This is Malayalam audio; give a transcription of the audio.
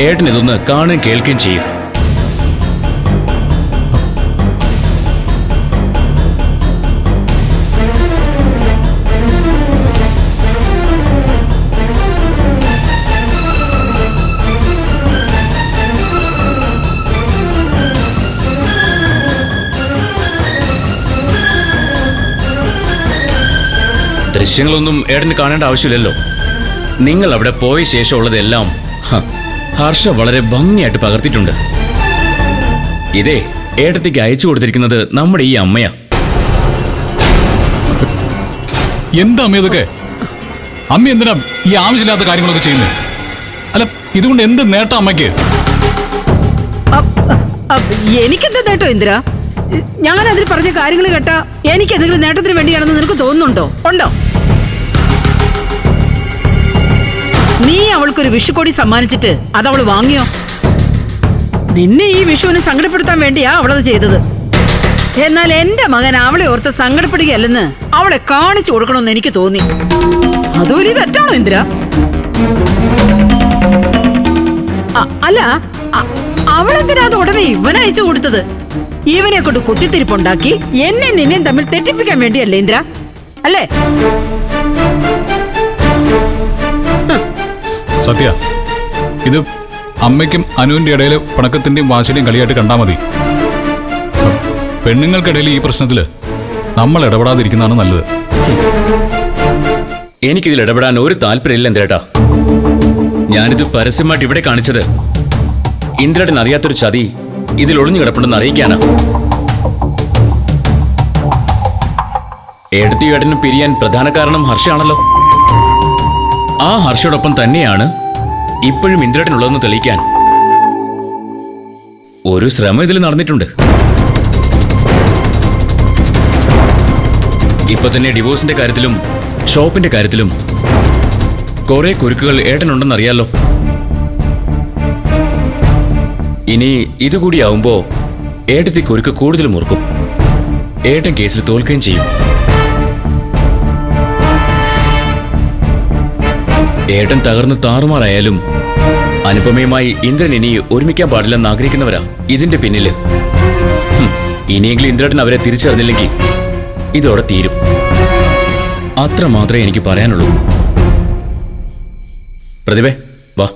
ഏട്ടൻ ഇതൊന്ന് കാണുകയും കേൾക്കുകയും ചെയ്യും. ദൃശ്യങ്ങളൊന്നും ഏട്ടന് കാണേണ്ട ആവശ്യമില്ലല്ലോ. നിങ്ങൾ അവിടെ പോയ ശേഷമുള്ളതെല്ലാം ഹർഷ വളരെ ഭംഗിയായിട്ട് പകർത്തിയിട്ടുണ്ട്. ഇതേ ഏട്ടത്തേക്ക് അയച്ചു കൊടുത്തിരിക്കുന്നത് നമ്മുടെ ഈ അമ്മയാ. എന്താ അമ്മ ഇതൊക്കെ? അമ്മ എന്തിനാ ഈ ആവശ്യമില്ലാത്ത കാര്യങ്ങളൊക്കെ ചെയ്യുന്നത്? അല്ല, ഇതുകൊണ്ട് എന്ത് നേട്ടം അമ്മയ്ക്ക്? എനിക്കെന്താ നേട്ടം ഇന്ദിര? ഞാനതിൽ പറഞ്ഞ കാര്യങ്ങൾ കേട്ടാ എനിക്ക് എന്തെങ്കിലും നേട്ടത്തിന് വേണ്ടിയാണെന്ന് നിനക്ക് തോന്നുന്നുണ്ടോ? ഉണ്ടോ? നീ അവൾക്കൊരു വിഷുക്കോടി സമ്മാനിച്ചിട്ട് അതവള് വാങ്ങിയോ? നിന്നെ ഈ വിഷുവിനെ സങ്കടപ്പെടുത്താൻ വേണ്ടിയാ അവളത് ചെയ്തത്. എന്നാൽ എന്റെ മകൻ അവളെ ഓർത്ത് സങ്കടപ്പെടുകയല്ലെന്ന് അവളെ കാണിച്ചു കൊടുക്കണമെന്ന് എനിക്ക് തോന്നി. അതുപോലെ തെറ്റാണോ ഇന്ദിര? അല്ല, അവളെന്തിനാ അത് ഉടനെ ഇവനയച്ചു കൊടുത്തത്? ഇവനെ കൊണ്ട് കുത്തിത്തിരിപ്പുണ്ടാക്കി എന്നെ നിന്നെയും തമ്മിൽ തെറ്റിപ്പിക്കാൻ വേണ്ടിയല്ലേ ഇന്ദിര? അല്ലേ? സത്യ, ഇത് അമ്മയ്ക്കും അനുവിന്റെ ഇടയിൽ പണക്കത്തിന്റെയും വാശിന്റെയും കളിയായിട്ട് കണ്ടാൽ മതി. പെണ്ണുങ്ങൾക്കിടയിൽ ഈ പ്രശ്നത്തില് നമ്മൾ ഇടപെടാതിരിക്കുന്നതാണ് നല്ലത്. എനിക്കിതിൽ ഇടപെടാൻ ഒരു താല്പര്യമില്ല ഇന്ദ്രേട്ടാ. ഞാനിത് പരസ്യമായിട്ട് ഇവിടെ കാണിച്ചത് ഇന്ദ്രേട്ടൻ അറിയാത്തൊരു ചതി ഇതിൽ ഒളിഞ്ഞു കിടപ്പുണ്ടെന്ന് അറിയിക്കാനാ. ഏടത്തിയും ഏട്ടനും പിരിയാൻ പ്രധാന കാരണം ഹർഷയാണല്ലോ. ആ ഹർഷയോടൊപ്പം തന്നെയാണ് ഇപ്പോഴും ഇന്ദ്രേട്ടനുള്ളതെന്ന് തെളിയിക്കാൻ ഒരു ശ്രമം ഇതിൽ നടന്നിട്ടുണ്ട്. ഇപ്പൊ തന്നെ ഡിവോഴ്സിന്റെ കാര്യത്തിലും ഷോപ്പിന്റെ കാര്യത്തിലും കുറെ കുരുക്കുകൾ ഏട്ടനുണ്ടെന്നറിയാലോ. ഇനി ഇതുകൂടിയാവുമ്പോ ഏട്ടത്തി കുരുക്ക് കൂടുതൽ മുറുക്കും. ഏട്ടൻ കേസിൽ തോൽക്കുകയും ചെയ്യും. ഏട്ടൻ തകർന്ന് താറുമാറായാലും അനുപമയുമായി ഇന്ദ്രൻ ഇനി ഒരുമിക്കാൻ പാടില്ലെന്ന് ആഗ്രഹിക്കുന്നവരാ ഇതിന്റെ പിന്നില്. ഇനിയെങ്കിലും ഇന്ദ്രൻ അവരെ തിരിച്ചറിഞ്ഞില്ലെങ്കിൽ ഇതോടെ തീരും. അത്ര മാത്രമേ എനിക്ക് പറയാനുള്ളൂ. പ്രതിഭേ, വാ.